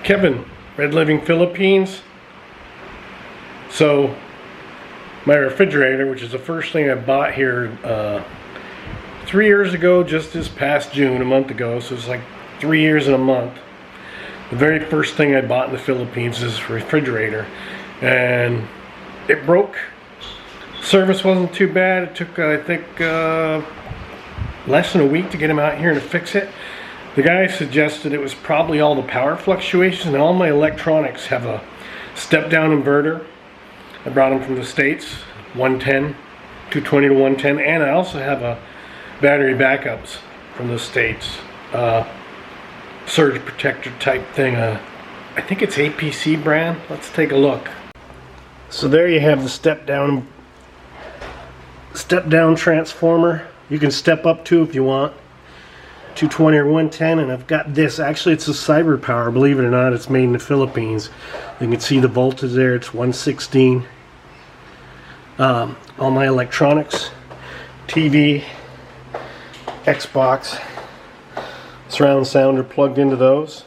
Kevin, Red Living Philippines. So my refrigerator, which is the first thing I bought here 3 years ago, just this past June, a month ago, so it's like 3 years and a month. The very first thing I bought in the Philippines is this refrigerator, and it broke. Service wasn't too bad. It took I think less than a week to get him out here and to fix it. The guy suggested it was probably all the power fluctuations, and all my electronics have a step-down inverter. I brought them from the States, 110, 220 to 110, and I also have a battery backups from the States, surge protector type thing. I think it's APC brand. Let's take a look. So there you have the step-down transformer. You can step up to if you want, 220 or 110, and I've got this. Actually, it's a Cyber Power, believe it or not. It's made in the Philippines. You can see the voltage there. It's 116. All my electronics, TV, Xbox, surround sound are plugged into those.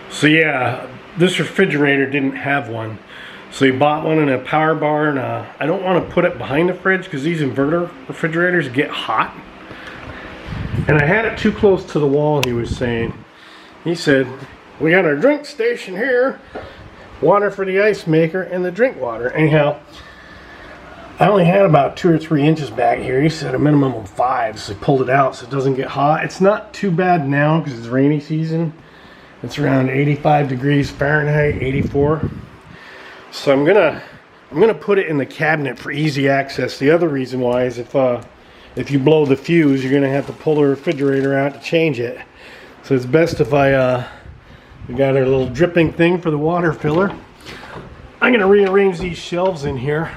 So yeah, this refrigerator didn't have one. So he bought one in a power bar, and I don't want to put it behind the fridge because these inverter refrigerators get hot. And I had it too close to the wall, he was saying. He said, we got our drink station here, water for the ice maker, and the drink water. Anyhow, I only had about 2 or 3 inches back here. He said a minimum of 5, so I pulled it out so it doesn't get hot. It's not too bad now because it's rainy season. It's around 85 degrees Fahrenheit, 84. So I'm gonna put it in the cabinet for easy access. The other reason why is if you blow the fuse, you're gonna have to pull the refrigerator out to change it. So it's best if we got our little dripping thing for the water filler. I'm gonna rearrange these shelves in here,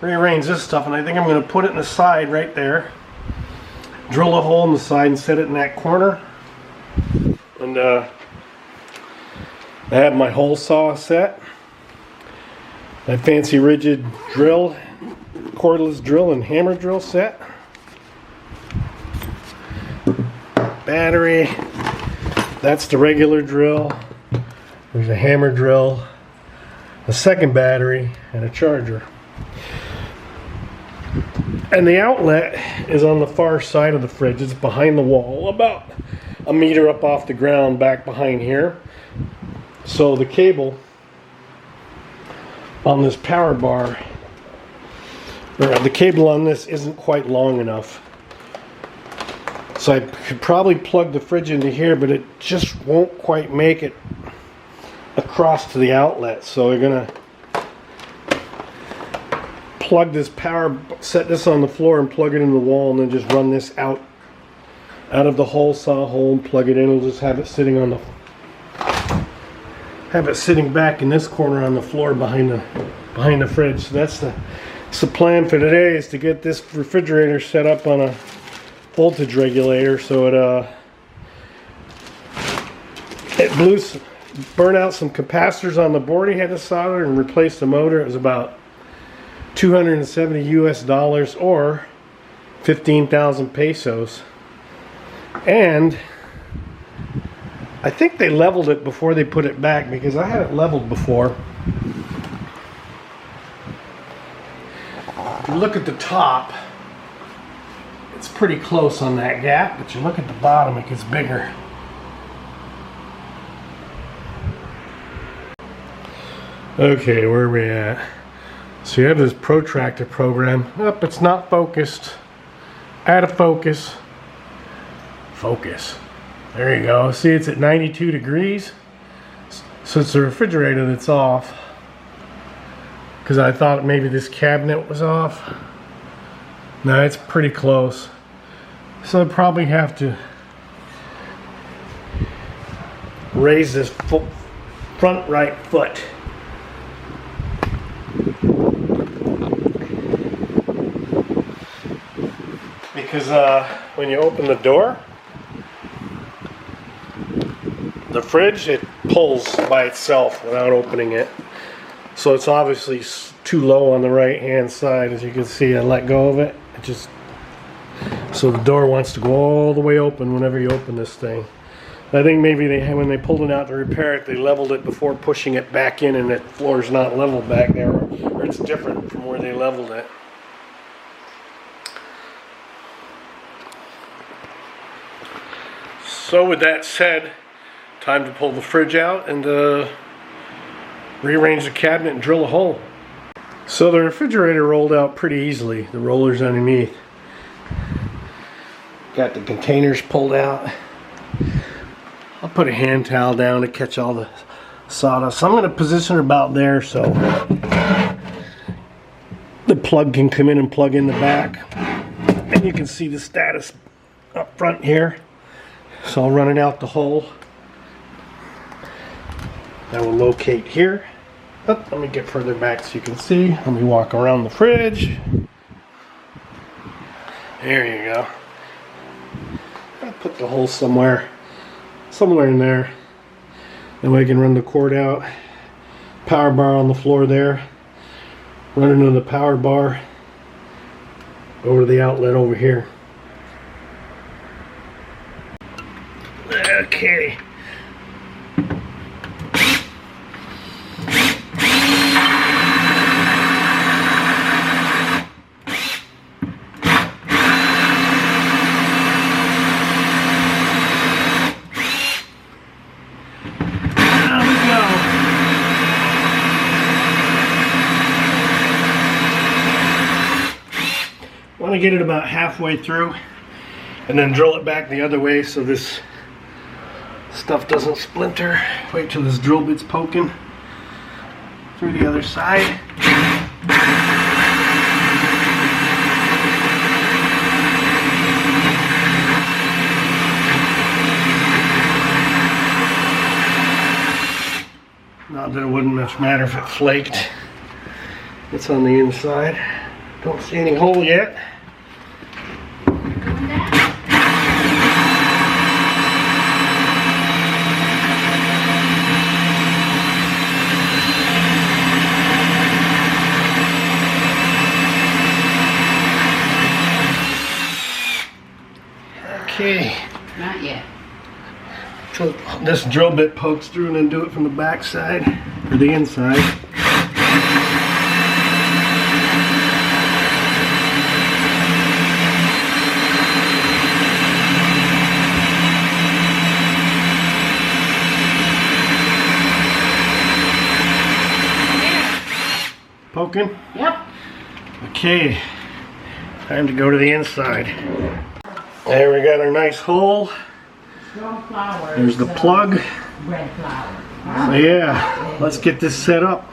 rearrange this stuff, and I think I'm gonna put it in the side right there. Drill a hole in the side and set it in that corner. And I have my hole saw set. My fancy rigid drill, cordless drill and hammer drill set. Battery, that's the regular drill. There's a hammer drill, a second battery, and a charger. And the outlet is on the far side of the fridge. It's behind the wall, about a meter up off the ground back behind here. So the cable on this power bar, or the cable on this isn't quite long enough. So I could probably plug the fridge into here, but it just won't quite make it across to the outlet. So we're gonna plug this power, set this on the floor and plug it in the wall, and then just run this out of the hole saw hole and plug it in. We'll just have it sitting on the back in this corner on the floor behind the fridge. So that's the plan for today, is to get this refrigerator set up on a voltage regulator so it burn out some capacitors on the board he had to solder and replace the motor. It was about $270 US or 15,000 pesos. And I think they leveled it before they put it back, because I had it leveled before. If you look at the top, it's pretty close on that gap, but you look at the bottom, it gets bigger. Okay, where are we at? So you have this protractor program. Oh, it's not focused. Out of focus. Focus. There you go. See, it's at 92 degrees. So it's the refrigerator that's off. Because I thought maybe this cabinet was off. No, it's pretty close. So I probably have to raise this front right foot. Because when you open the door, the fridge, it pulls by itself without opening it. So it's obviously too low on the right hand side. As you can see, I let go of it. So the door wants to go all the way open whenever you open this thing. I think maybe when they pulled it out to repair it, they leveled it before pushing it back in, and the floor's not leveled back there, or it's different from where they leveled it. So with that said, time to pull the fridge out and rearrange the cabinet and drill a hole. So the refrigerator rolled out pretty easily, the rollers underneath. Got the containers pulled out. I'll put a hand towel down to catch all the sawdust. So I'm going to position it about there so the plug can come in and plug in the back. And you can see the status up front here. So I'll run it out the hole. That will locate here. Oh, let me get further back so you can see. Let me walk around the fridge. There you go. I'll put the hole somewhere in there. That way I can run the cord out. Power bar on the floor there. Run into the power bar over to the outlet over here. Okay. Want to get it about halfway through and then drill it back the other way so this stuff doesn't splinter. Wait till this drill bit's poking through the other side. Not that it wouldn't much matter if it flaked. It's on the inside. Don't see any hole yet. Okay. Not yet. So this drill bit pokes through and then do it from the back side or the inside. Poking? Yep. Okay. Time to go to the inside. There we got our nice hole. There's the plug. Red flour. So yeah, let's get this set up.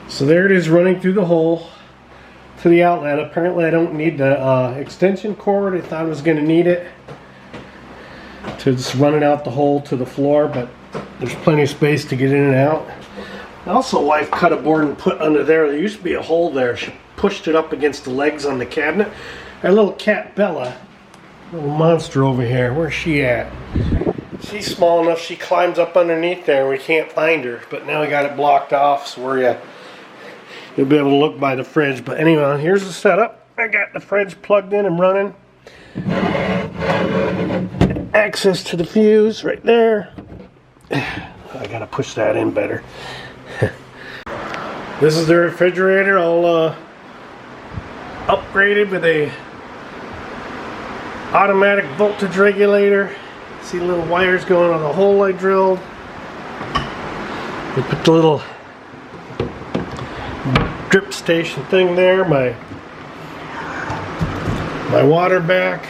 So there it is running through the hole to the outlet. Apparently I don't need the extension cord. I thought I was going to need it to just run it out the hole to the floor, but there's plenty of space to get in and out. Also, wife cut a board and put under there. There used to be a hole there. She pushed it up against the legs on the cabinet. Our little cat Bella, little monster over here, where's she at? She's small enough she climbs up underneath there and we can't find her, but now we got it blocked off so you'll be able to look by the fridge. But anyway, here's the setup. I got the fridge plugged in and running. Access to the fuse right there. I gotta push that in better. This is the refrigerator, all upgraded with a automatic voltage regulator. See the little wires going on the hole I drilled. We put the little drip station thing there, my water back,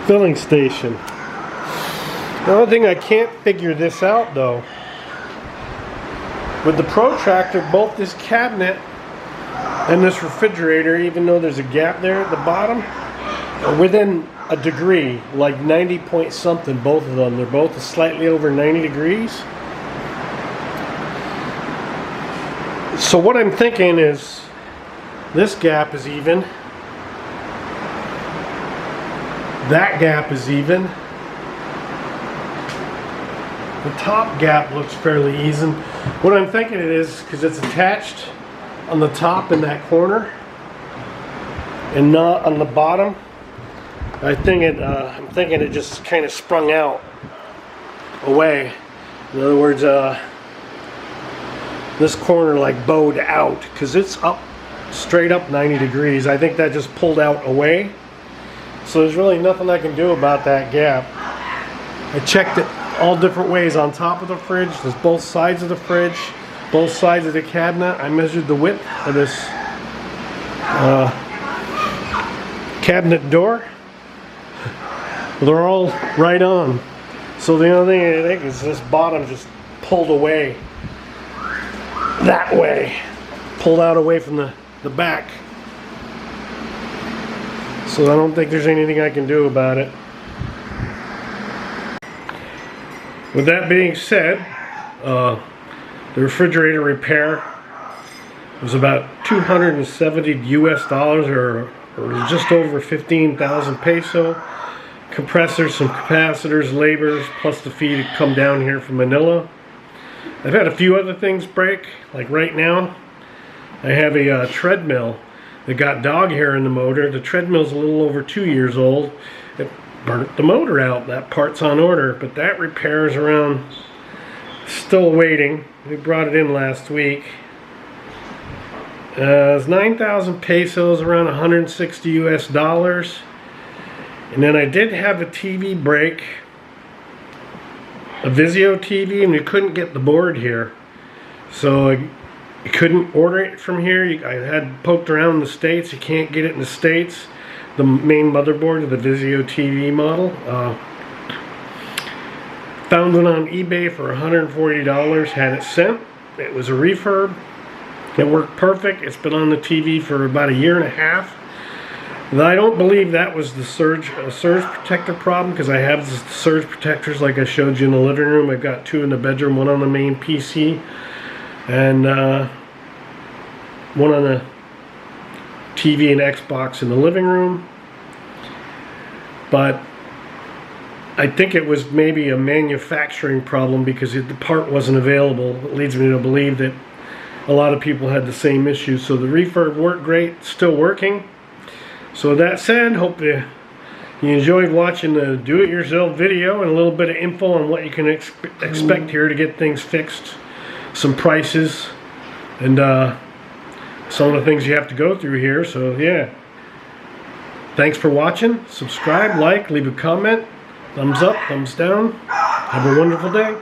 filling station. The only thing I can't figure this out though, with the protractor, both this cabinet and this refrigerator, even though there's a gap there at the bottom, are within a degree, like 90 point something, both of them. They're both slightly over 90 degrees. So what I'm thinking is this gap is even, that gap is even, the top gap looks fairly even. What I'm thinking it is, because it's attached on the top in that corner and not on the bottom, I'm thinking it just kind of sprung out away. In other words, this corner like bowed out because it's up, straight up 90 degrees. I think that just pulled out away. So there's really nothing I can do about that gap. I checked it all different ways on top of the fridge. There's both sides of the fridge, both sides of the cabinet. I measured the width of this cabinet door. They're all right on. So the only thing I think is this bottom just pulled away that way, pulled out away from the back. So I don't think there's anything I can do about it. With that being said, the refrigerator repair was about 270 US dollars, or just over 15,000 peso. Compressors, some capacitors, labors, plus the fee to come down here from Manila. I've had a few other things break. Like right now, I have a treadmill that got dog hair in the motor. The treadmill's a little over 2 years old. It burnt the motor out. That part's on order, but that repair is around, still waiting. We brought it in last week. It's 9,000 pesos, around 160 US dollars. And then I did have a TV break, a Vizio TV, and we couldn't get the board here. So I couldn't order it from here. I had poked around in the States. You can't get it in the States. The main motherboard of the Vizio TV model. Found one on eBay for $140, had it sent. It was a refurb. It worked perfect. It's been on the TV for about 1.5 years. I don't believe that was the surge protector problem, because I have the surge protectors like I showed you in the living room. I've got 2 in the bedroom, 1 on the main PC, and 1 on the TV and Xbox in the living room. But I think it was maybe a manufacturing problem, because the part wasn't available. It leads me to believe that a lot of people had the same issue. So the refurb worked great, still working. So with that said, hope you enjoyed watching the do-it-yourself video and a little bit of info on what you can expect here to get things fixed, some prices, and some of the things you have to go through here. So yeah, thanks for watching. Subscribe, like, leave a comment, thumbs up, thumbs down. Have a wonderful day.